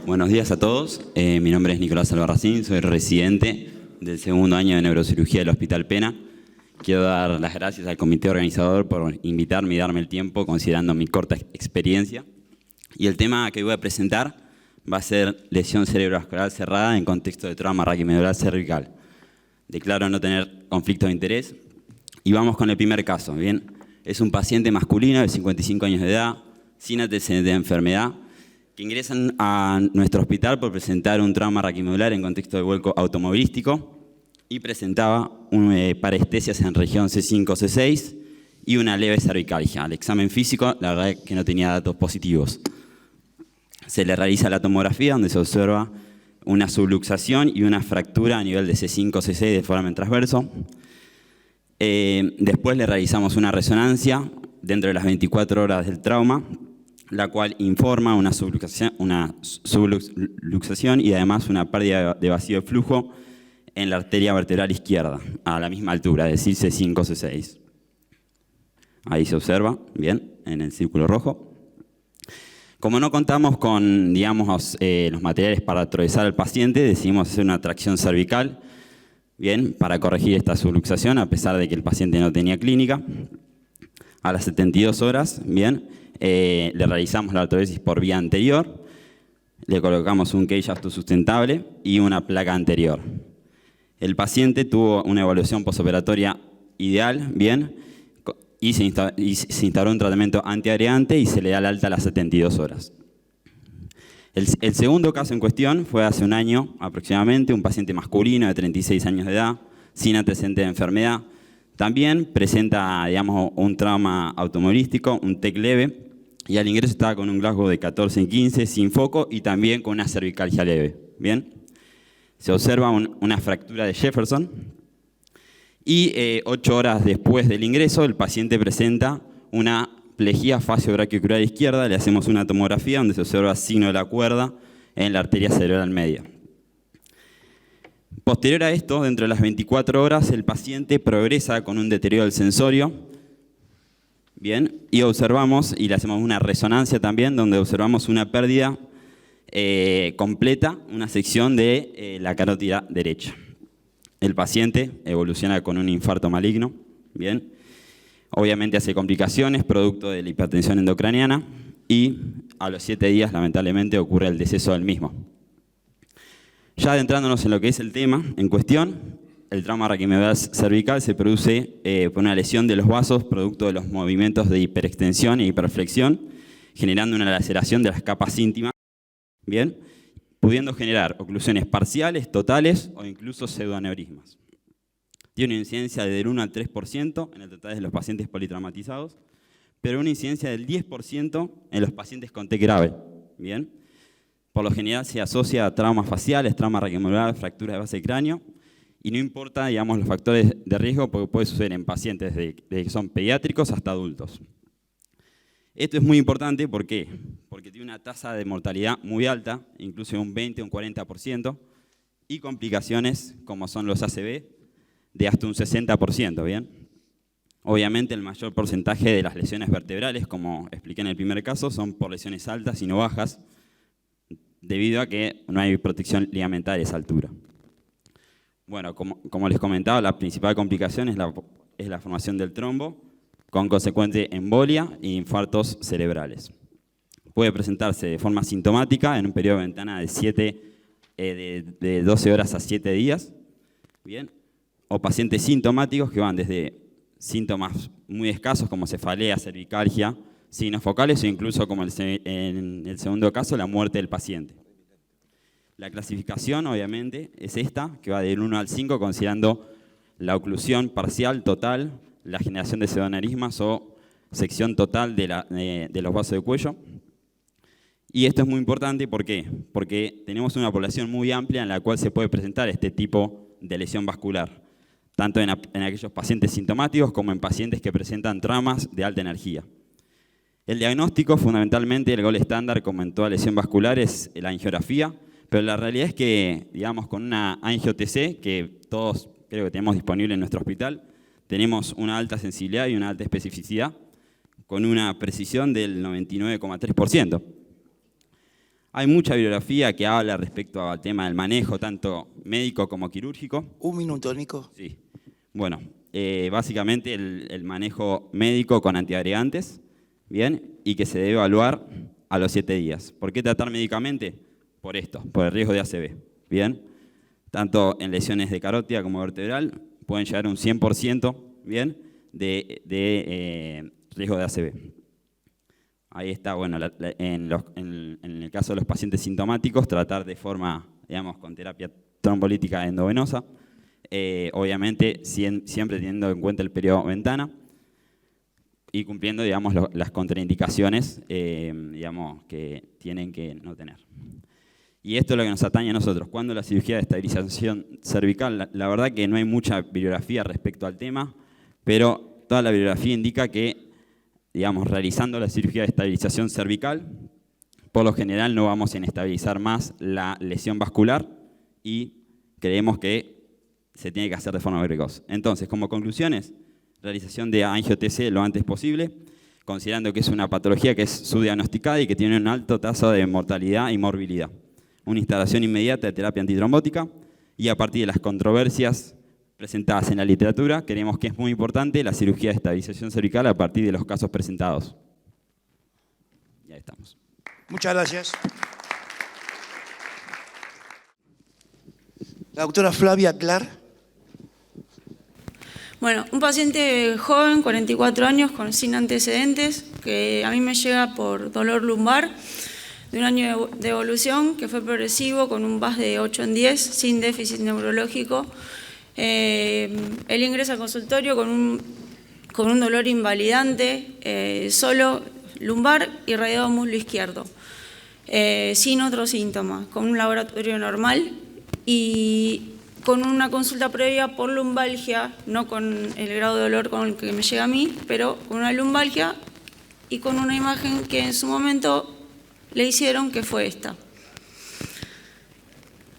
Buenos días a todos. Mi nombre es Nicolás Albarracín, soy residente del segundo año de neurocirugía del Hospital Pena. Quiero dar las gracias al comité organizador por invitarme y darme el tiempo, considerando mi corta experiencia. Y el tema que voy a presentar va a ser lesión cerebrovascular cerrada en contexto de trauma raquimedular cervical. Declaro no tener conflicto de interés. Y vamos con el primer caso. Bien, es un paciente masculino de 55 años de edad, sin antecedentes de enfermedad, que ingresan a nuestro hospital por presentar un trauma raquimedular en contexto de vuelco automovilístico y presentaba parestesias en región C5, C6 y una leve cervicalgia. Al examen físico, la verdad es que no tenía datos positivos. Se le realiza la tomografía, donde se observa una subluxación y una fractura a nivel de C5, C6 de foramen transverso. Después le realizamos una resonancia dentro de las 24 horas del trauma, la cual informa una subluxación y además una pérdida de vacío de flujo en la arteria vertebral izquierda, a la misma altura, es decir, C5, C6. Ahí se observa, bien, en el círculo rojo. Como no contamos con, digamos, los materiales para atravesar al paciente, decidimos hacer una tracción cervical, bien, para corregir esta subluxación, a pesar de que el paciente no tenía clínica. A las 72 horas, bien, le realizamos la artrodesis por vía anterior, le colocamos un cage autosustentable y una placa anterior. El paciente tuvo una evaluación postoperatoria ideal, bien, y se instauró un tratamiento antiagregante y se le da el alta a las 72 horas. El segundo caso en cuestión fue hace un año aproximadamente, un paciente masculino de 36 años de edad, sin antecedentes de enfermedad. También presenta, digamos, un trauma automovilístico, un TEC leve, y al ingreso estaba con un Glasgow de 14 en 15, sin foco, y también con una cervicalgia leve. ¿Bien? Se observa una fractura de Jefferson, y 8 horas después del ingreso, el paciente presenta una plejía facio-brachiocrural izquierda, le hacemos una tomografía donde se observa signo de la cuerda en la arteria cerebral media. Posterior a esto, dentro de las 24 horas, el paciente progresa con un deterioro del sensorio. Bien, y observamos, y le hacemos una resonancia también, donde observamos una pérdida completa, una sección de la carótida derecha. El paciente evoluciona con un infarto maligno. Bien, obviamente hace complicaciones, producto de la hipertensión endocraniana, y a los 7 días, lamentablemente, ocurre el deceso del mismo. Ya adentrándonos en lo que es el tema en cuestión, el trauma raquimedular cervical se produce por una lesión de los vasos producto de los movimientos de hiperextensión e hiperflexión, generando una laceración de las capas íntimas, bien, pudiendo generar oclusiones parciales, totales o incluso pseudoaneurismas. Tiene una incidencia del 1 al 3% en el total de los pacientes politraumatizados, pero una incidencia del 10% en los pacientes con TEC grave. Bien. Por lo general se asocia a traumas faciales, trauma raquimedular, fractura de base de cráneo, y no importa, digamos, los factores de riesgo porque puede suceder en pacientes desde que son pediátricos hasta adultos. Esto es muy importante, ¿por qué? Porque tiene una tasa de mortalidad muy alta, incluso un 20 o un 40%, y complicaciones como son los ACV de hasta un 60%, ¿bien? Obviamente el mayor porcentaje de las lesiones vertebrales, como expliqué en el primer caso, son por lesiones altas y no bajas, debido a que no hay protección ligamentaria a esa altura. Bueno, como les comentaba, la principal complicación es la formación del trombo, con consecuente embolia e infartos cerebrales. Puede presentarse de forma sintomática en un periodo de ventana de 12 horas a 7 días, ¿bien? O pacientes sintomáticos que van desde síntomas muy escasos como cefalea, cervicalgia, signos focales o incluso, como en el segundo caso, la muerte del paciente. La clasificación, obviamente, es esta, que va del 1 al 5, considerando la oclusión parcial, total, la generación de pseudoaneurismas o sección total de los vasos de cuello. Y esto es muy importante, ¿por qué? Porque tenemos una población muy amplia en la cual se puede presentar este tipo de lesión vascular, tanto en aquellos pacientes sintomáticos como en pacientes que presentan traumas de alta energía. El diagnóstico, fundamentalmente, el gold estándar, como en toda lesión vascular, es la angiografía, pero la realidad es que, digamos, con una angio-TC, que todos creo que tenemos disponible en nuestro hospital, tenemos una alta sensibilidad y una alta especificidad, con una precisión del 99,3%. Hay mucha bibliografía que habla respecto al tema del manejo, tanto médico como quirúrgico. Un minuto, Nico. Sí. Bueno, básicamente el manejo médico con antiagregantes, ¿bien? Y que se debe evaluar a los 7 días. ¿Por qué tratar médicamente? Por esto, por el riesgo de ACV, ¿bien? Tanto en lesiones de carótida como vertebral pueden llegar a un 100%, ¿bien? De riesgo de ACV. Ahí está, bueno, en el caso de los pacientes sintomáticos, tratar de forma, digamos, con terapia trombolítica endovenosa, obviamente siempre teniendo en cuenta el periodo ventana y cumpliendo, digamos, las contraindicaciones, digamos, que tienen que no tener. Y esto es lo que nos atañe a nosotros. Cuando la cirugía de estabilización cervical, la verdad que no hay mucha bibliografía respecto al tema, pero toda la bibliografía indica que, digamos, realizando la cirugía de estabilización cervical, por lo general no vamos a inestabilizar más la lesión vascular y creemos que se tiene que hacer de forma precoz. Entonces, como conclusiones, realización de angio-TC lo antes posible, considerando que es una patología que es subdiagnosticada y que tiene un alto tasa de mortalidad y morbilidad. Una instalación inmediata de terapia antitrombótica y a partir de las controversias presentadas en la literatura, creemos que es muy importante la cirugía de estabilización cervical a partir de los casos presentados. Y ahí estamos. Muchas gracias. La doctora Flavia Clar. Bueno, un paciente joven, 44 años, sin antecedentes, que a mí me llega por dolor lumbar, de un año de evolución, que fue progresivo, con un VAS de 8 en 10, sin déficit neurológico. Él ingresa al consultorio con un dolor invalidante, solo lumbar y radiado muslo izquierdo, sin otros síntomas, con un laboratorio normal y con una consulta previa por lumbalgia, no con el grado de dolor con el que me llega a mí, pero con una lumbalgia y con una imagen que en su momento le hicieron, que fue esta.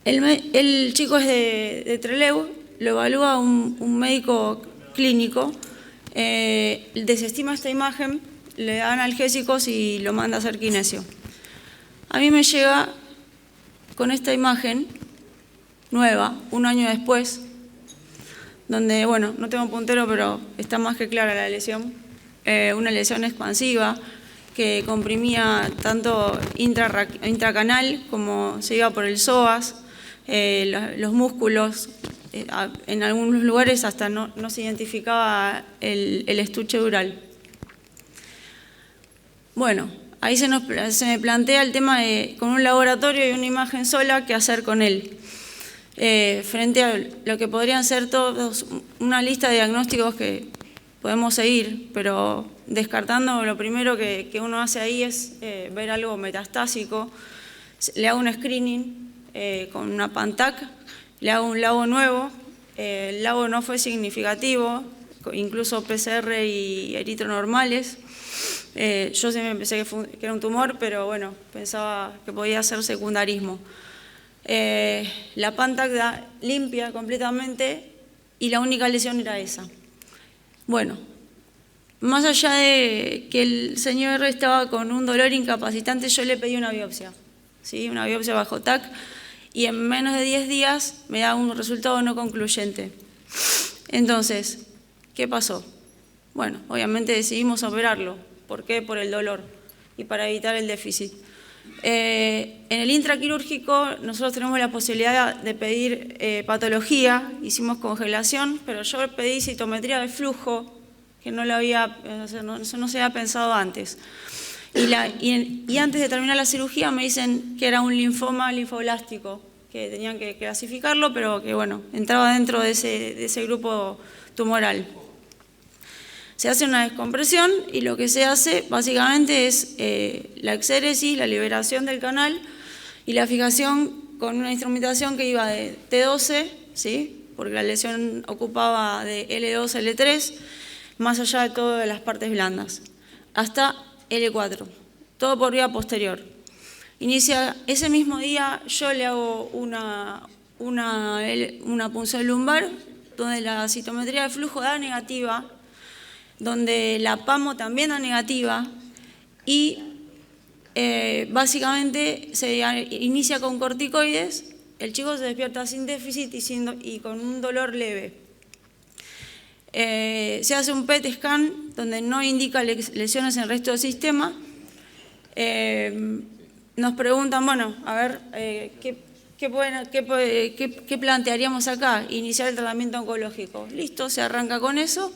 El chico es de Trelew, lo evalúa un médico clínico, desestima esta imagen, le da analgésicos y lo manda a hacer kinesio. A mí me llega con esta imagen nueva, un año después, donde, bueno, no tengo puntero, pero está más que clara la lesión, una lesión expansiva que comprimía tanto intracanal como se iba por el psoas, los músculos, en algunos lugares hasta no se identificaba el estuche dural. Bueno, ahí se me plantea el tema de, con un laboratorio y una imagen sola, qué hacer con él. Frente a lo que podrían ser todos, una lista de diagnósticos que podemos seguir, pero descartando, lo primero que uno hace ahí es ver algo metastásico. Le hago un screening con una PANTAC, le hago un LABO nuevo, el LABO no fue significativo, incluso PCR y eritro normales. Yo siempre pensé que era un tumor, pero bueno, pensaba que podía ser secundarismo. La PANTAC da limpia completamente y la única lesión era esa. Bueno, más allá de que el señor R estaba con un dolor incapacitante, yo le pedí una biopsia, ¿sí? Una biopsia bajo TAC, y en menos de 10 días me da un resultado no concluyente. Entonces, ¿qué pasó? Bueno, obviamente decidimos operarlo. ¿Por qué? Por el dolor y para evitar el déficit. En el intraquirúrgico nosotros tenemos la posibilidad de pedir patología, hicimos congelación, pero yo pedí citometría de flujo, que eso no se había pensado antes. Y antes de terminar la cirugía me dicen que era un linfoma linfoblástico, que tenían que clasificarlo, pero que bueno, entraba dentro de ese grupo tumoral. Se hace una descompresión y lo que se hace básicamente es la exéresis, la liberación del canal y la fijación con una instrumentación que iba de T12, ¿sí? Porque la lesión ocupaba de L2, L3, más allá de todas las partes blandas, hasta L4, todo por vía posterior. Inicia ese mismo día, yo le hago una punción lumbar, donde la citometría de flujo da negativa, donde la PAMO también da negativa, y básicamente se inicia con corticoides, el chico se despierta sin déficit y con un dolor leve. Se hace un PET scan donde no indica lesiones en el resto del sistema. Nos preguntan, bueno, a ver, ¿qué plantearíamos acá? Iniciar el tratamiento oncológico. Listo, se arranca con eso.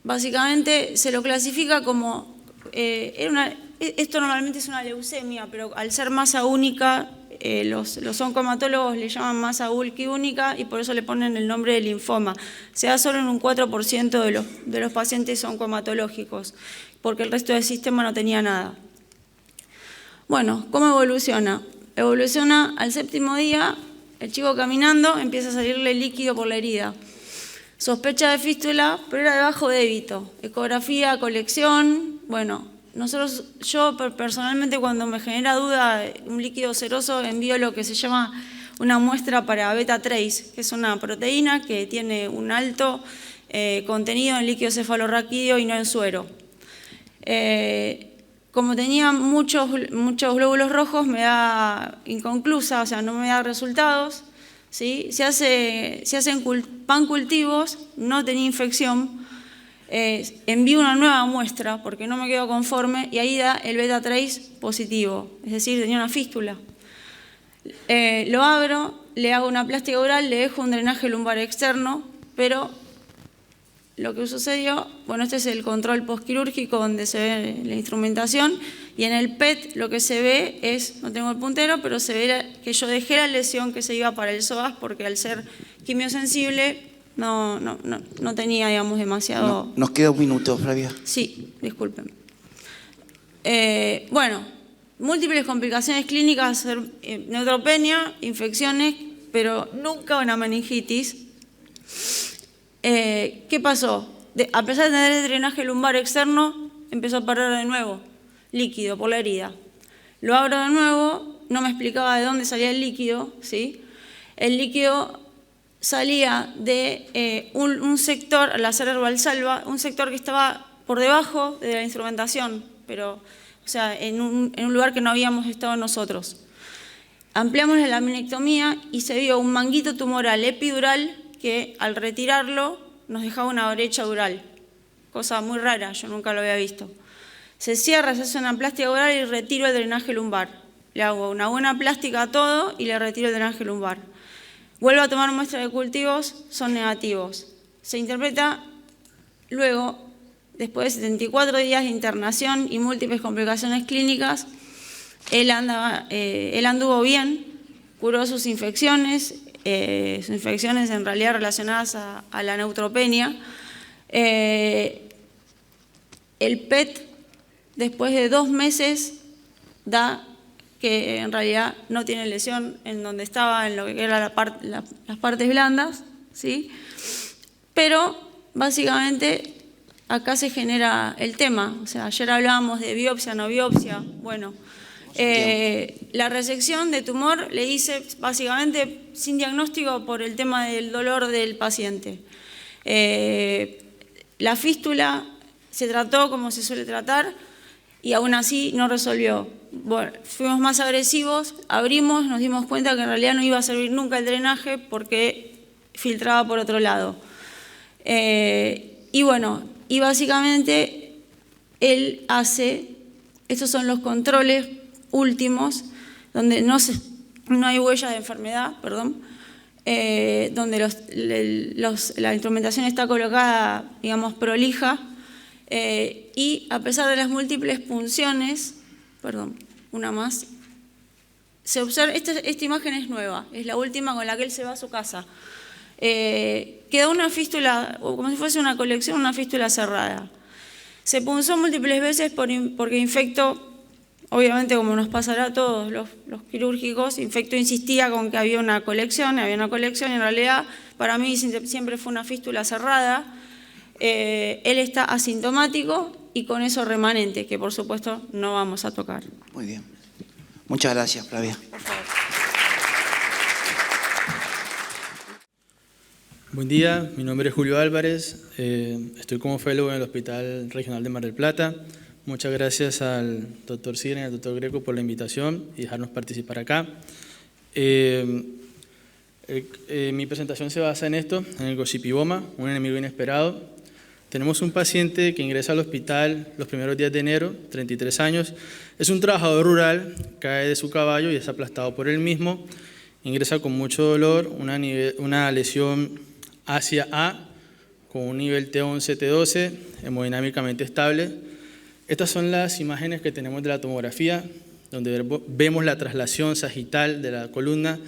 Básicamente se lo clasifica como, esto normalmente es una leucemia, pero al ser masa única, los oncomatólogos le llaman masa única y por eso le ponen el nombre de linfoma. Se da solo en un 4% de los pacientes oncomatológicos, porque el resto del sistema no tenía nada. Bueno, ¿cómo evoluciona? Evoluciona al 7º día, el chico caminando, empieza a salirle líquido por la herida. Sospecha de fístula, pero era de bajo débito. Ecografía, colección, bueno, yo personalmente cuando me genera duda un líquido seroso envío lo que se llama una muestra para beta trace, que es una proteína que tiene un alto contenido en líquido cefalorraquídeo y no en suero. Como tenía muchos glóbulos rojos, me da inconclusa, o sea, no me da resultados. ¿Sí? Se hacen pancultivos, no tenía infección, envío una nueva muestra porque no me quedo conforme y ahí da el beta trace positivo, es decir, tenía una fístula. Lo abro, le hago una plástica oral, le dejo un drenaje lumbar externo, pero lo que sucedió, bueno, este es el control postquirúrgico donde se ve la instrumentación y en el PET lo que se ve es, no tengo el puntero, pero se ve que yo dejé la lesión que se iba para el psoas porque al ser quimiosensible no tenía, digamos, demasiado... Nos queda un minuto, Flavia. Sí, disculpen. Bueno, múltiples complicaciones clínicas, neutropenia, infecciones, pero nunca una meningitis. ¿Qué pasó? A pesar de tener el drenaje lumbar externo, empezó a perder de nuevo líquido por la herida. Lo abro de nuevo, no me explicaba de dónde salía el líquido, ¿sí? El líquido salía de un sector, la hacer Valsalva, un sector que estaba por debajo de la instrumentación, pero, o sea, en un lugar que no habíamos estado nosotros. Ampliamos la laminectomía y se vio un manguito tumoral epidural que al retirarlo nos dejaba una brecha dural, cosa muy rara, yo nunca lo había visto. Se cierra, se hace una plástica oral y retiro el drenaje lumbar. Le hago una buena plástica a todo y le retiro el drenaje lumbar. Vuelvo a tomar muestras de cultivos, son negativos. Se interpreta luego, después de 74 días de internación y múltiples complicaciones clínicas, él anduvo bien, curó sus infecciones en realidad relacionadas a la neutropenia. El PET, después de 2 meses, da que en realidad no tiene lesión en donde estaba, en lo que eran las partes blandas, ¿sí? Pero básicamente acá se genera el tema. O sea, ayer hablábamos de biopsia, no biopsia. Bueno, la resección de tumor le hice básicamente sin diagnóstico por el tema del dolor del paciente. La fístula se trató como se suele tratar y aún así no resolvió. Bueno, fuimos más agresivos, abrimos, nos dimos cuenta que en realidad no iba a servir nunca el drenaje porque filtraba por otro lado. Y bueno, y básicamente él hace, estos son los controles últimos, donde no hay huellas de enfermedad, perdón, donde la instrumentación está colocada, digamos, prolija, y a pesar de las múltiples punciones, perdón, una más, se observa, esta imagen es nueva, es la última con la que él se va a su casa. Quedó una fístula, como si fuese una colección, una fístula cerrada. Se punzó múltiples veces porque infecto, obviamente como nos pasará a todos los quirúrgicos, infecto insistía con que había una colección, y en realidad para mí siempre fue una fístula cerrada. Él está asintomático y con eso remanente, que por supuesto no vamos a tocar. Muy bien. Muchas gracias, Flavia. Por favor. Buen día, mi nombre es Julio Álvarez, estoy como fellow en el Hospital Regional de Mar del Plata. Muchas gracias al doctor Siren y al doctor Greco por la invitación y dejarnos participar acá. Mi presentación se basa en esto, en el gosipiboma, un enemigo inesperado. Tenemos un paciente que ingresa al hospital los primeros días de enero, 33 años. Es un trabajador rural, cae de su caballo y es aplastado por él mismo. Ingresa con mucho dolor, una lesión hacia A, con un nivel T11, T12, hemodinámicamente estable. Estas son las imágenes que tenemos de la tomografía, donde vemos la traslación sagital de la columna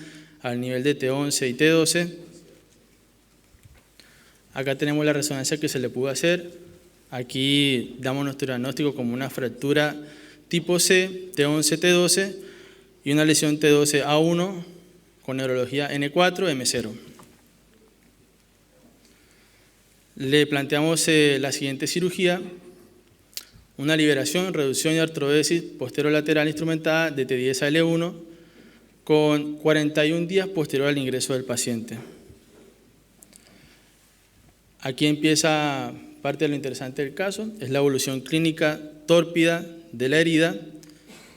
al nivel de T11 y T12. Acá tenemos la resonancia que se le pudo hacer. Aquí damos nuestro diagnóstico como una fractura tipo C, T11, T12 y una lesión T12 A1 con neurología N4, M0. Le planteamos la siguiente cirugía: una liberación, reducción y artrodesis posterolateral instrumentada de T10 a L1 con 41 días posterior al ingreso del paciente. Aquí empieza parte de lo interesante del caso, es la evolución clínica tórpida de la herida,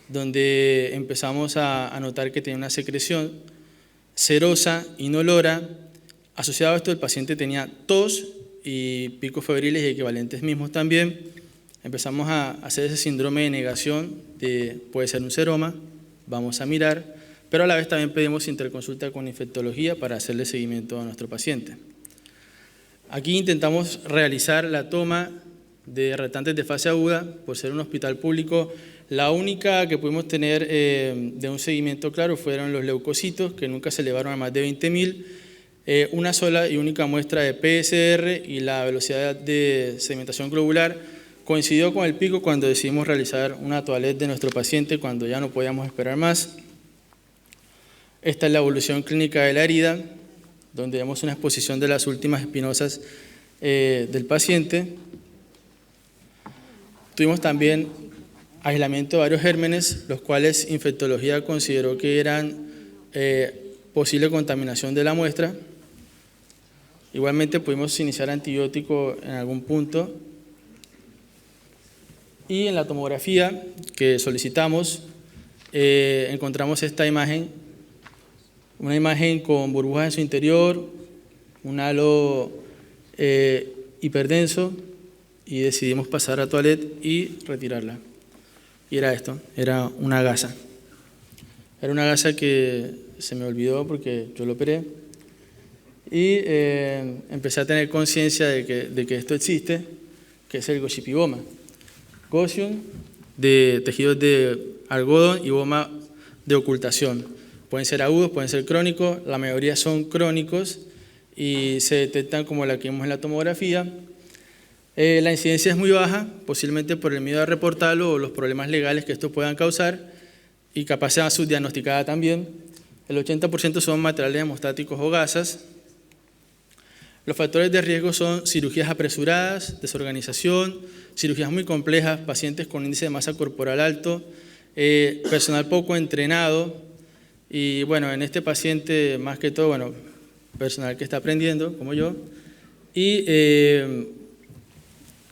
donde empezamos a notar que tenía una secreción serosa, inolora. Asociado a esto, el paciente tenía tos y picos febriles y equivalentes mismos también. Empezamos a hacer ese síndrome de negación de puede ser un seroma, vamos a mirar, pero a la vez también pedimos interconsulta con infectología para hacerle seguimiento a nuestro paciente. Aquí intentamos realizar la toma de retantes de fase aguda, por ser un hospital público. La única que pudimos tener de un seguimiento claro fueron los leucocitos, que nunca se elevaron a más de 20.000. Una sola y única muestra de PSR y la velocidad de sedimentación globular coincidió con el pico cuando decidimos realizar una toilette de nuestro paciente cuando ya no podíamos esperar más. Esta es la evolución clínica de la herida, donde vemos una exposición de las últimas espinosas del paciente. Tuvimos también aislamiento de varios gérmenes, los cuales infectología consideró que eran posible contaminación de la muestra. Igualmente pudimos iniciar antibiótico en algún punto. Y en la tomografía que solicitamos, encontramos esta imagen, una imagen con burbujas en su interior, un halo hiperdenso, y decidimos pasar a toilette y retirarla. Y era esto, era una gasa. Era una gasa que se me olvidó porque yo lo operé. Y empecé a tener conciencia de que esto existe, que es el gosipiboma. Gossion de tejidos de algodón y boma de ocultación. Pueden ser agudos, pueden ser crónicos, la mayoría son crónicos y se detectan como la que vimos en la tomografía. La incidencia es muy baja, posiblemente por el miedo a reportarlo o los problemas legales que esto puedan causar, y capaz sea subdiagnosticada también. El 80% son materiales hemostáticos o gasas. Los factores de riesgo son cirugías apresuradas, desorganización, cirugías muy complejas, pacientes con índice de masa corporal alto, personal poco entrenado y, bueno, en este paciente más que todo, bueno, personal que está aprendiendo, como yo. Y,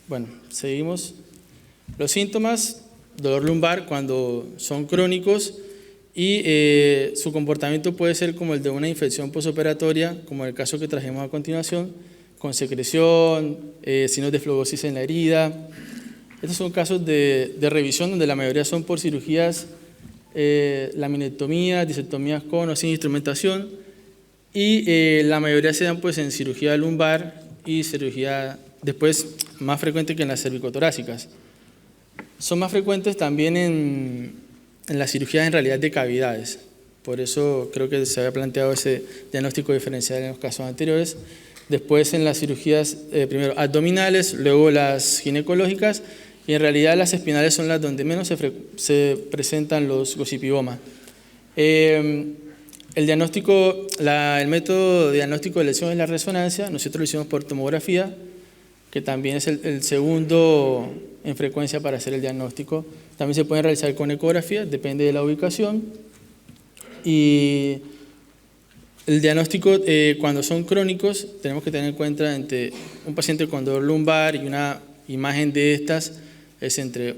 bueno, seguimos. Los síntomas: dolor lumbar cuando son crónicos y su comportamiento puede ser como el de una infección posoperatoria, como el caso que trajimos a continuación, con secreción, signos de flebosis en la herida. Estos son casos de revisión donde la mayoría son por cirugías, laminectomías, disectomías con o sin instrumentación, y la mayoría se dan pues en cirugía lumbar y cirugía después más frecuente que en las cervicotorácicas. Son más frecuentes también en las cirugías en realidad de cavidades. Por eso creo que se había planteado ese diagnóstico diferencial en los casos anteriores. Después en las cirugías, primero abdominales, luego las ginecológicas, y en realidad las espinales son las donde menos se presentan los gosipibomas. El método de diagnóstico de lesión es la resonancia. Nosotros lo hicimos por tomografía, que también es el segundo en frecuencia para hacer el diagnóstico. También se puede realizar con ecografía, depende de la ubicación. Y el diagnóstico, cuando son crónicos, tenemos que tener en cuenta entre un paciente con dolor lumbar y una imagen de estas, es entre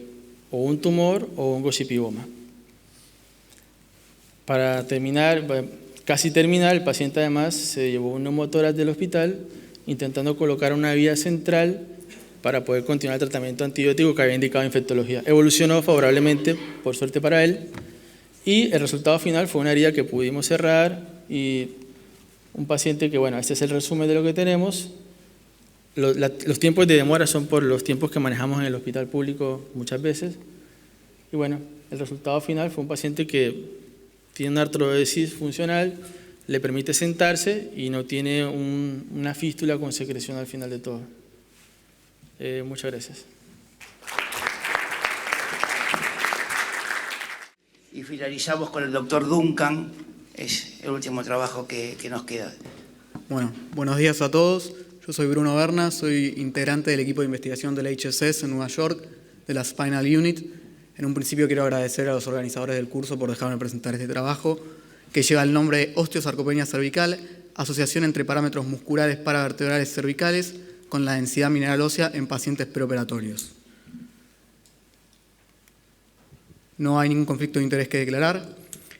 o un tumor o un gosipiboma. Para terminar, casi terminar, el paciente además se llevó un neumotórax del hospital intentando colocar una vía central para poder continuar el tratamiento antibiótico que había indicado infectología. Evolucionó favorablemente, por suerte para él, y el resultado final fue una herida que pudimos cerrar y un paciente que, bueno, este es el resumen de lo que tenemos. Los tiempos de demora son por los tiempos que manejamos en el hospital público muchas veces. Y bueno, el resultado final fue un paciente que tiene una artrodesis funcional, le permite sentarse y no tiene una fístula con secreción al final de todo. Muchas gracias. Y finalizamos con el doctor Duncan, es el último trabajo que nos queda. Bueno, buenos días a todos. Yo soy Bruno Berna, soy integrante del equipo de investigación del HSS en Nueva York, de la Spinal Unit. En un principio quiero agradecer a los organizadores del curso por dejarme presentar este trabajo, que lleva el nombre de Osteosarcopenia cervical, asociación entre parámetros musculares paravertebrales cervicales con la densidad mineral ósea en pacientes preoperatorios. No hay ningún conflicto de interés que declarar.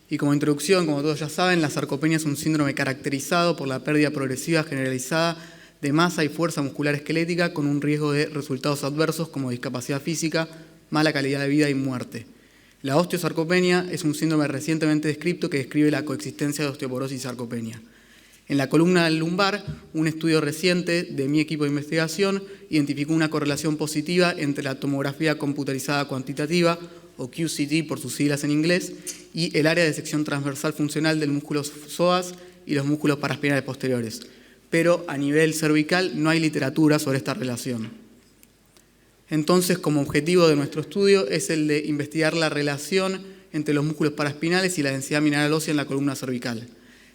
Y como introducción, como todos ya saben, la sarcopenia es un síndrome caracterizado por la pérdida progresiva generalizada de masa y fuerza muscular esquelética con un riesgo de resultados adversos como discapacidad física, mala calidad de vida y muerte. La osteosarcopenia es un síndrome recientemente descrito que describe la coexistencia de osteoporosis y sarcopenia. En la columna lumbar, un estudio reciente de mi equipo de investigación identificó una correlación positiva entre la tomografía computarizada cuantitativa, o QCT por sus siglas en inglés, y el área de sección transversal funcional del músculo psoas y los músculos paraspinales posteriores. Pero a nivel cervical no hay literatura sobre esta relación. Entonces, como objetivo de nuestro estudio es el de investigar la relación entre los músculos paraspinales y la densidad mineral ósea en la columna cervical.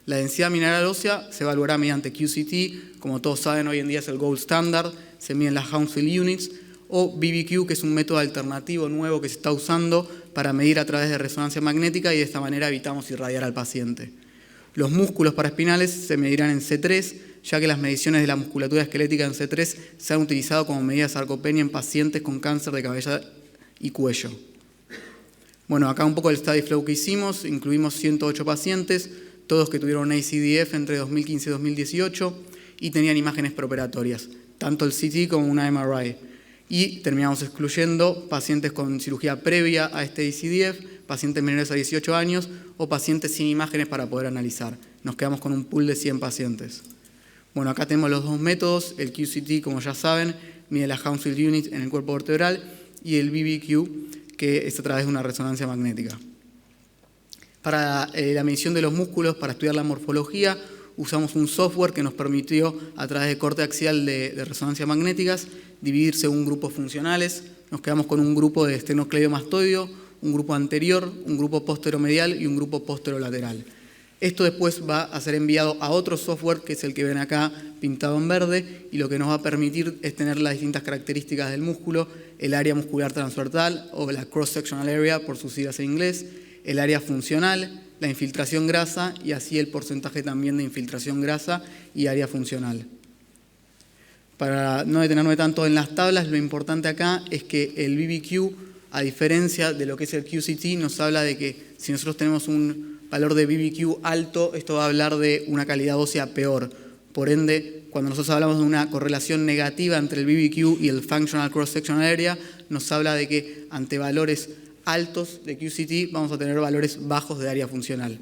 La densidad mineral ósea se evaluará mediante QCT, como todos saben hoy en día es el gold standard, se miden las Hounsfield Units, o BBQ, que es un método alternativo nuevo que se está usando para medir a través de resonancia magnética y de esta manera evitamos irradiar al paciente. Los músculos paraspinales se medirán en C3, ya que las mediciones de la musculatura esquelética en C3 se han utilizado como medida de sarcopenia en pacientes con cáncer de cabeza y cuello. Bueno, acá un poco el study flow que hicimos, incluimos 108 pacientes, todos que tuvieron ACDF entre 2015 y 2018 y tenían imágenes preoperatorias, tanto el CT como una MRI. Y terminamos excluyendo pacientes con cirugía previa a este ACDF, pacientes menores a 18 años o pacientes sin imágenes para poder analizar. Nos quedamos con un pool de 100 pacientes. Bueno, acá tenemos los dos métodos, el QCT, como ya saben, mide la Hounsfield Unit en el cuerpo vertebral, y el BBQ, que es a través de una resonancia magnética. Para la medición de los músculos, para estudiar la morfología, usamos un software que nos permitió, a través de corte axial de resonancia magnéticas, dividir según grupos funcionales. Nos quedamos con un grupo de esternocleidomastoideo, un grupo anterior, un grupo posteromedial y un grupo posterolateral. Esto después va a ser enviado a otro software, que es el que ven acá pintado en verde, y lo que nos va a permitir es tener las distintas características del músculo, el área muscular transversal o la cross-sectional area por sus siglas en inglés, el área funcional, la infiltración grasa y así el porcentaje también de infiltración grasa y área funcional. Para no detenerme tanto en las tablas, lo importante acá es que el BBQ, a diferencia de lo que es el QCT, nos habla de que si nosotros tenemos un valor de BBQ alto, esto va a hablar de una calidad ósea peor. Por ende, cuando nosotros hablamos de una correlación negativa entre el BBQ y el Functional Cross-Sectional Area, nos habla de que ante valores altos de QCT vamos a tener valores bajos de área funcional.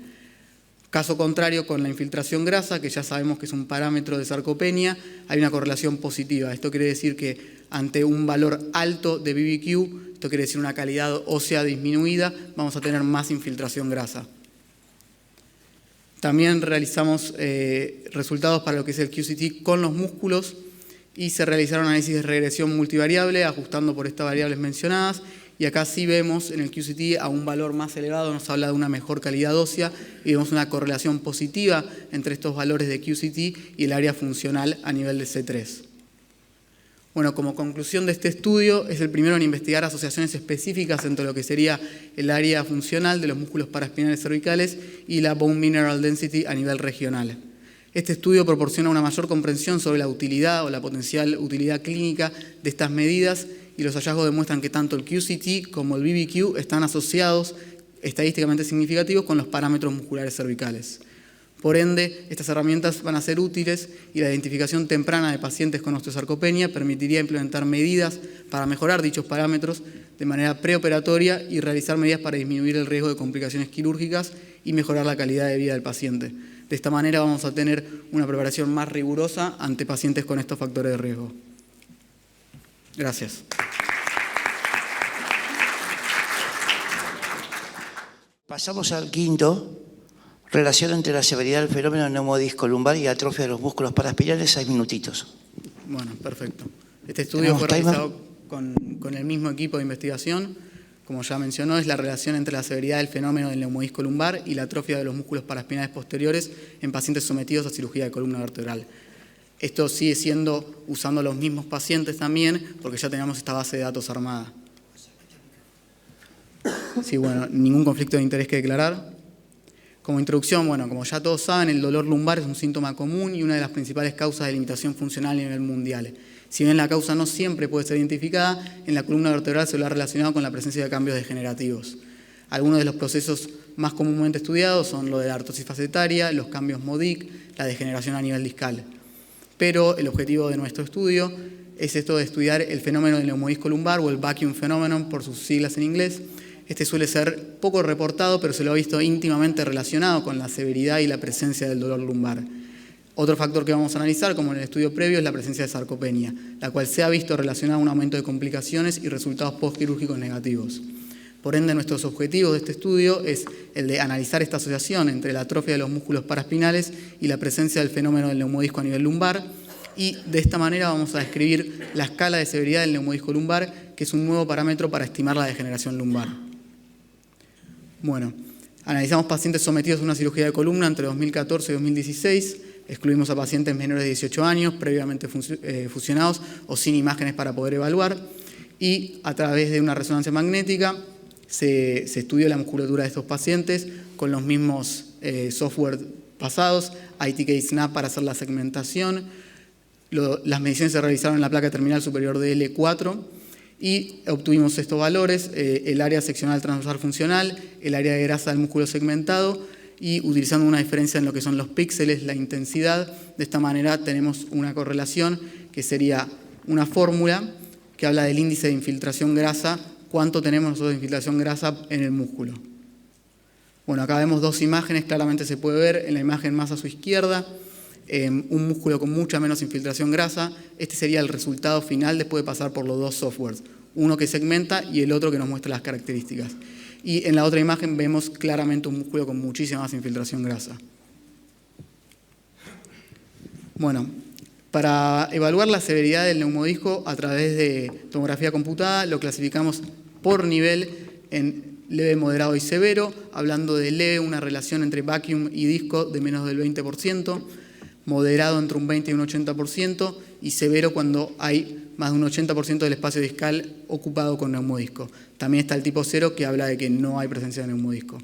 Caso contrario, con la infiltración grasa, que ya sabemos que es un parámetro de sarcopenia, hay una correlación positiva. Esto quiere decir que ante un valor alto de BBQ, esto quiere decir una calidad ósea disminuida, vamos a tener más infiltración grasa. También realizamos resultados para lo que es el QCT con los músculos y se realizaron análisis de regresión multivariable ajustando por estas variables mencionadas. Y acá sí vemos en el QCT a un valor más elevado, nos habla de una mejor calidad ósea y vemos una correlación positiva entre estos valores de QCT y el área funcional a nivel de C3. Bueno, como conclusión de este estudio, es el primero en investigar asociaciones específicas entre lo que sería el área funcional de los músculos paraspinales cervicales y la bone mineral density a nivel regional. Este estudio proporciona una mayor comprensión sobre la utilidad o la potencial utilidad clínica de estas medidas y los hallazgos demuestran que tanto el QCT como el BBQ están asociados estadísticamente significativos con los parámetros musculares cervicales. Por ende, estas herramientas van a ser útiles y la identificación temprana de pacientes con osteosarcopenia permitiría implementar medidas para mejorar dichos parámetros de manera preoperatoria y realizar medidas para disminuir el riesgo de complicaciones quirúrgicas y mejorar la calidad de vida del paciente. De esta manera vamos a tener una preparación más rigurosa ante pacientes con estos factores de riesgo. Gracias. Pasamos al quinto. Relación entre la severidad del fenómeno neumodisco lumbar y atrofia de los músculos paraespinales, 6 minutitos. Bueno, perfecto. Este estudio fue realizado con el mismo equipo de investigación. Como ya mencionó, es la relación entre la severidad del fenómeno del neumodisco lumbar y la atrofia de los músculos paraespinales posteriores en pacientes sometidos a cirugía de columna vertebral. Esto sigue siendo usando los mismos pacientes también, porque ya teníamos esta base de datos armada. Sí, bueno, ningún conflicto de interés que declarar. Como introducción, bueno, como ya todos saben, el dolor lumbar es un síntoma común y una de las principales causas de limitación funcional a nivel mundial. Si bien la causa no siempre puede ser identificada, en la columna vertebral se lo ha relacionado con la presencia de cambios degenerativos. Algunos de los procesos más comúnmente estudiados son lo de la artrosis facetaria, los cambios MODIC, la degeneración a nivel discal. Pero el objetivo de nuestro estudio es esto de estudiar el fenómeno del neumodisco lumbar o el vacuum phenomenon por sus siglas en inglés. Este suele ser poco reportado, pero se lo ha visto íntimamente relacionado con la severidad y la presencia del dolor lumbar. Otro factor que vamos a analizar, como en el estudio previo, es la presencia de sarcopenia, la cual se ha visto relacionada a un aumento de complicaciones y resultados postquirúrgicos negativos. Por ende, nuestros objetivos de este estudio es el de analizar esta asociación entre la atrofia de los músculos paraespinales y la presencia del fenómeno del neumodisco a nivel lumbar, y de esta manera vamos a describir la escala de severidad del neumodisco lumbar, que es un nuevo parámetro para estimar la degeneración lumbar. Bueno, analizamos pacientes sometidos a una cirugía de columna entre 2014 y 2016, excluimos a pacientes menores de 18 años, previamente fusionados o sin imágenes para poder evaluar, y a través de una resonancia magnética se estudió la musculatura de estos pacientes con los mismos software pasados, ITK-SNAP para hacer la segmentación. Las mediciones se realizaron en la placa terminal superior de L4 y obtuvimos estos valores, el área seccional transversal funcional, el área de grasa del músculo segmentado, y utilizando una diferencia en lo que son los píxeles, la intensidad. De esta manera tenemos una correlación que sería una fórmula que habla del índice de infiltración grasa, cuánto tenemos nosotros de infiltración grasa en el músculo. Bueno, acá vemos dos imágenes, claramente se puede ver en la imagen más a su izquierda, un músculo con mucha menos infiltración grasa. Este sería el resultado final después de pasar por los dos softwares, uno que segmenta y el otro que nos muestra las características. Y en la otra imagen vemos claramente un músculo con muchísima más infiltración grasa. Bueno, para evaluar la severidad del neumodisco a través de tomografía computada, lo clasificamos por nivel en leve, moderado y severo, hablando de leve, una relación entre vacuum y disco de menos del 20%, moderado entre un 20 y un 80%, y severo cuando hay más de un 80% del espacio discal ocupado con neumodisco. También está el tipo 0 que habla de que no hay presencia de neumodisco.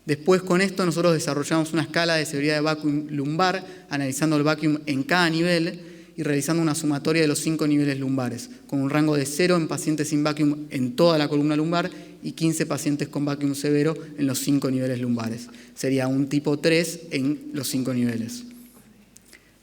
Después con esto nosotros desarrollamos una escala de severidad de vacuum lumbar, analizando el vacuum en cada nivel y realizando una sumatoria de los 5 niveles lumbares, con un rango de 0 en pacientes sin vacuum en toda la columna lumbar y 15 pacientes con vacuum severo en los 5 niveles lumbares. Sería un tipo 3 en los 5 niveles.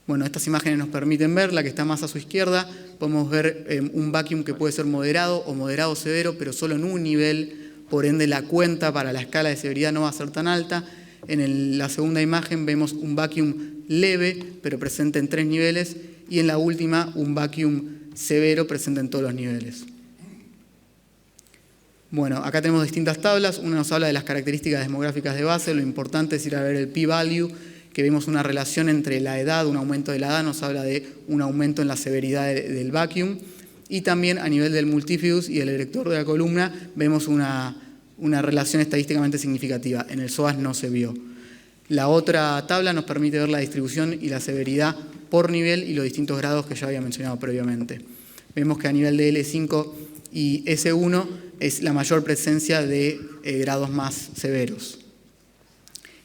Bueno, estas imágenes nos permiten ver, la que está más a su izquierda, podemos ver un vacuum que puede ser moderado o moderado severo, pero solo en un nivel, por ende la cuenta para la escala de severidad no va a ser tan alta. En la segunda imagen vemos un vacuum leve, pero presente en 3 niveles, y en la última un vacuum severo presente en todos los niveles. Bueno, acá tenemos distintas tablas, una nos habla de las características demográficas de base, lo importante es ir a ver el p-value, que vemos una relación entre la edad, un aumento de la edad, nos habla de un aumento en la severidad del vacuum, y también a nivel del multifidus y el erector de la columna vemos una relación estadísticamente significativa. En el psoas no se vio. La otra tabla nos permite ver la distribución y la severidad por nivel y los distintos grados que ya había mencionado previamente. Vemos que a nivel de L5 y S1 es la mayor presencia de grados más severos.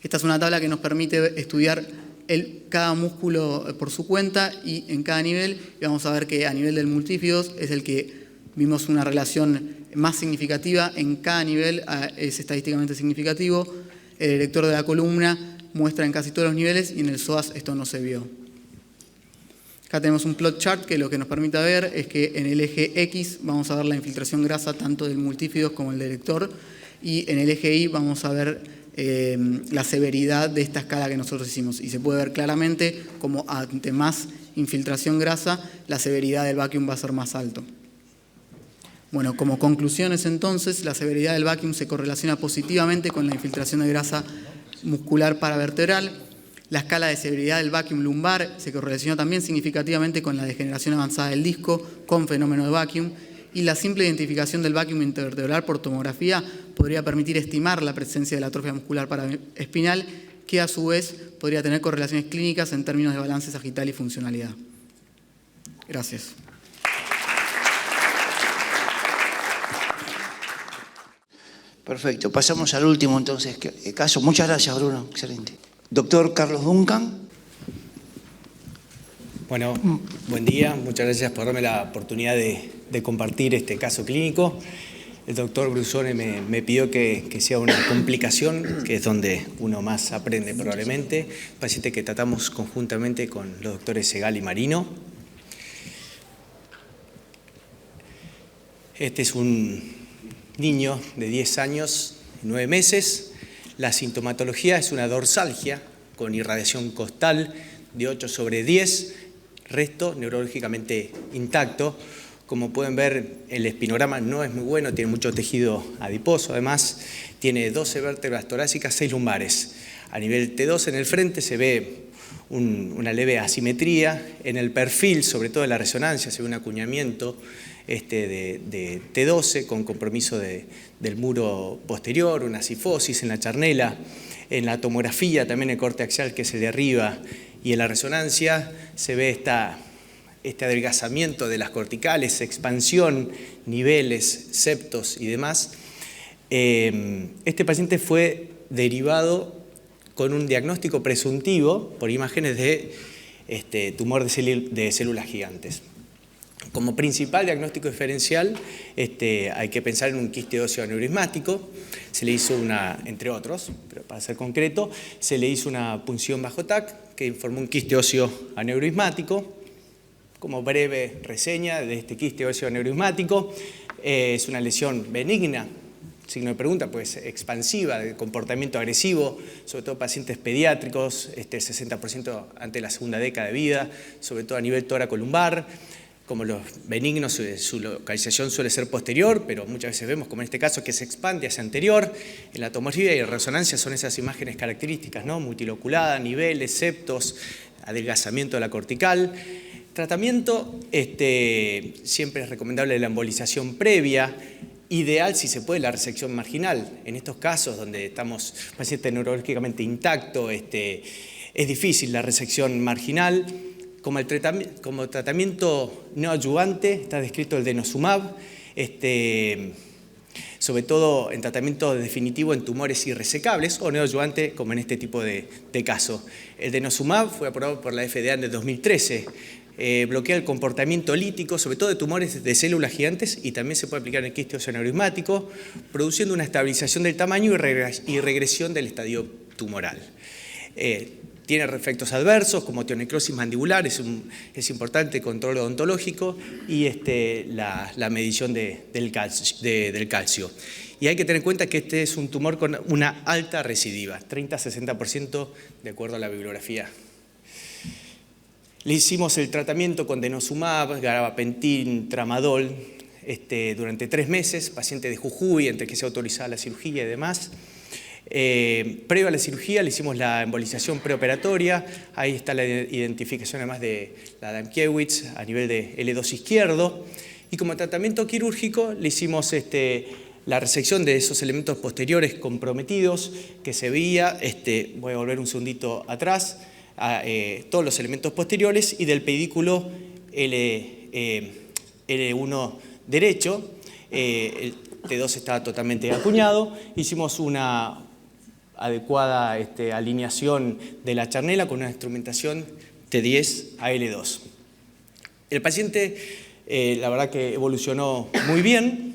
Esta es una tabla que nos permite estudiar cada músculo por su cuenta y en cada nivel, y vamos a ver que a nivel del multifidus es el que vimos una relación más significativa en cada nivel, es estadísticamente significativo. El erector de la columna muestra en casi todos los niveles y en el psoas esto no se vio. Acá tenemos un plot chart que lo que nos permite ver es que en el eje X vamos a ver la infiltración grasa tanto del multífidos como el del erector, y en el eje Y vamos a ver la severidad de esta escala que nosotros hicimos. Y se puede ver claramente como ante más infiltración grasa, la severidad del vacuum va a ser más alto. Bueno, como conclusiones entonces, la severidad del vacuum se correlaciona positivamente con la infiltración de grasa muscular paravertebral. La escala de severidad del vacuum lumbar se correlaciona también significativamente con la degeneración avanzada del disco con fenómeno de vacuum, y la simple identificación del vacuum intervertebral por tomografía podría permitir estimar la presencia de la atrofia muscular paraespinal, que a su vez podría tener correlaciones clínicas en términos de balance sagital y funcionalidad. Gracias. Perfecto, pasamos al último entonces caso. Muchas gracias, Bruno, excelente. Doctor Carlos Duncan. Bueno, buen día, muchas gracias por darme la oportunidad de compartir este caso clínico. El doctor Brusone me pidió que sea una complicación, que es donde uno más aprende probablemente, paciente que tratamos conjuntamente con los doctores Segal y Marino. Este es un niño de 10 años y 9 meses. La sintomatología es una dorsalgia con irradiación costal de 8/10, resto neurológicamente intacto. Como pueden ver, el espinograma no es muy bueno, tiene mucho tejido adiposo, además tiene 12 vértebras torácicas, 6 lumbares. A nivel T2 en el frente se ve una leve asimetría. En el perfil, sobre todo en la resonancia, se ve un acuñamiento de T12 con compromiso del muro posterior, una cifosis en la charnela. En la tomografía, también el corte axial, que es el de arriba, y en la resonancia se ve este adelgazamiento de las corticales, expansión, niveles, septos y demás. Este paciente fue derivado con un diagnóstico presuntivo por imágenes de tumor de células gigantes. Como principal diagnóstico diferencial hay que pensar en un quiste óseo aneurismático. Se le hizo entre otros, pero para ser concreto, se le hizo una punción bajo TAC que informó un quiste óseo aneurismático. Como breve reseña de este quiste óseo aneurismático, es una lesión benigna, signo de pregunta, pues expansiva, de comportamiento agresivo, sobre todo pacientes pediátricos, 60% ante la segunda década de vida, sobre todo a nivel tóraco-lumbar. Como los benignos, su localización suele ser posterior, pero muchas veces vemos, como en este caso, que se expande hacia anterior. En la tomografía y en resonancia son esas imágenes características, ¿no? Multiloculada, niveles, septos, adelgazamiento de la cortical. Tratamiento, siempre es recomendable la embolización previa, ideal si se puede la resección marginal. En estos casos donde estamos paciente neurológicamente intacto, es difícil la resección marginal. Como tratamiento neoadyuvante está descrito el denosumab, sobre todo en tratamiento definitivo en tumores irresecables o neoadyuvante, como en este tipo de caso. El denosumab fue aprobado por la FDA en el 2013. Bloquea el comportamiento lítico, sobre todo de tumores de células gigantes, y también se puede aplicar en el quiste óseo aneurismático, produciendo una estabilización del tamaño y regresión del estadio tumoral. Tiene efectos adversos como osteonecrosis mandibular, es importante el control odontológico y la medición del calcio. Y hay que tener en cuenta que este es un tumor con una alta recidiva, 30-60% de acuerdo a la bibliografía. Le hicimos el tratamiento con denosumab, gabapentin, tramadol, durante 3 meses, paciente de Jujuy, entre que se autorizaba la cirugía y demás. Previo a la cirugía le hicimos la embolización preoperatoria, ahí está la identificación además de la Adamkiewicz a nivel de L2 izquierdo, y como tratamiento quirúrgico le hicimos la resección de esos elementos posteriores comprometidos que se veía, voy a volver un segundito atrás, todos los elementos posteriores, y del pedículo L1 derecho, el T2 estaba totalmente acuñado, hicimos una adecuada alineación de la charnela con una instrumentación T10 a L2. El paciente La verdad que evolucionó muy bien.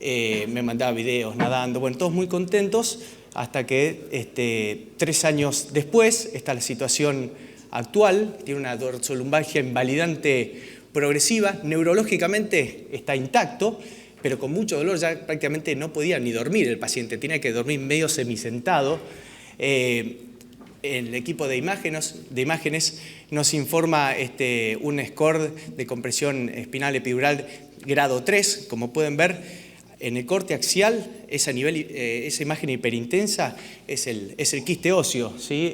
Me mandaba videos nadando, bueno, todos muy contentos, hasta que 3 años después, está la situación actual, tiene una dorsolumbalgia invalidante progresiva, neurológicamente está intacto, pero con mucho dolor, ya prácticamente no podía ni dormir el paciente, tenía que dormir medio semisentado. El equipo de imágenes nos informa un score de compresión espinal epidural grado 3, como pueden ver. En el corte axial, esa imagen hiperintensa es el quiste óseo, ¿sí?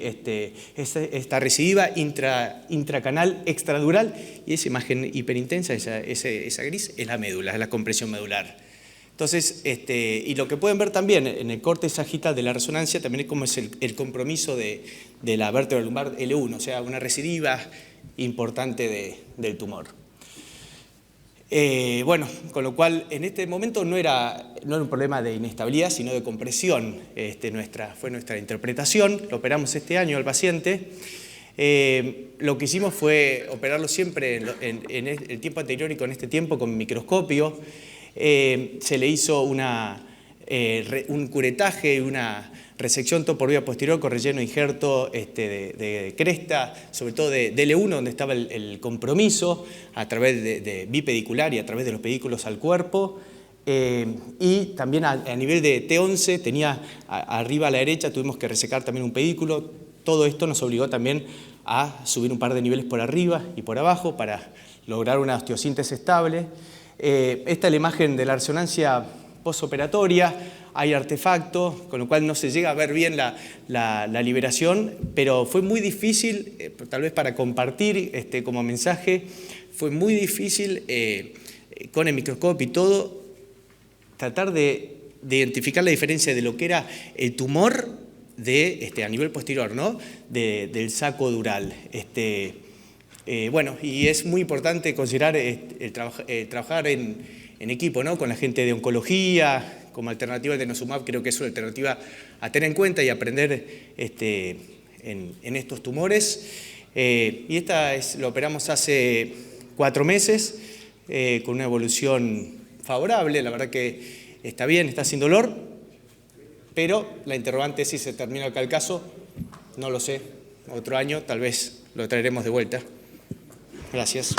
Esta recidiva intracanal extradural, y esa imagen hiperintensa, esa gris, es la médula, es la compresión medular. Entonces, y lo que pueden ver también en el corte sagital de la resonancia, también es como es el compromiso de la vértebra lumbar L1, o sea, una recidiva importante del tumor. Bueno, con lo cual en este momento no era un problema de inestabilidad, sino de compresión. Fue nuestra interpretación, lo operamos este año al paciente. Lo que hicimos fue operarlo siempre en el tiempo anterior y con este tiempo con microscopio. Se le hizo un curetaje, una resección todo por vía posterior con relleno injerto de cresta, sobre todo de L1, donde estaba el compromiso, a través de bipedicular y a través de los pedículos al cuerpo. Y también a nivel de T11, tenía arriba a la derecha, tuvimos que resecar también un pedículo. Todo esto nos obligó también a subir un par de niveles por arriba y por abajo para lograr una osteosíntesis estable. Esta es la imagen de la resonancia postoperatoria, hay artefactos, con lo cual no se llega a ver bien la liberación, pero fue muy difícil, tal vez para compartir como mensaje, fue muy difícil con el microscopio y todo, tratar de identificar la diferencia de lo que era el tumor a nivel posterior, ¿no? Del saco dural. Bueno, y es muy importante considerar trabajar en equipo, ¿no? Con la gente de oncología, como alternativa al denosumab, creo que es una alternativa a tener en cuenta y aprender en estos tumores. Y lo operamos hace 4 meses, con una evolución favorable, la verdad que está bien, está sin dolor, pero la interrogante es si se termina acá el caso, no lo sé, otro año tal vez lo traeremos de vuelta. Gracias.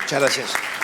Muchas gracias.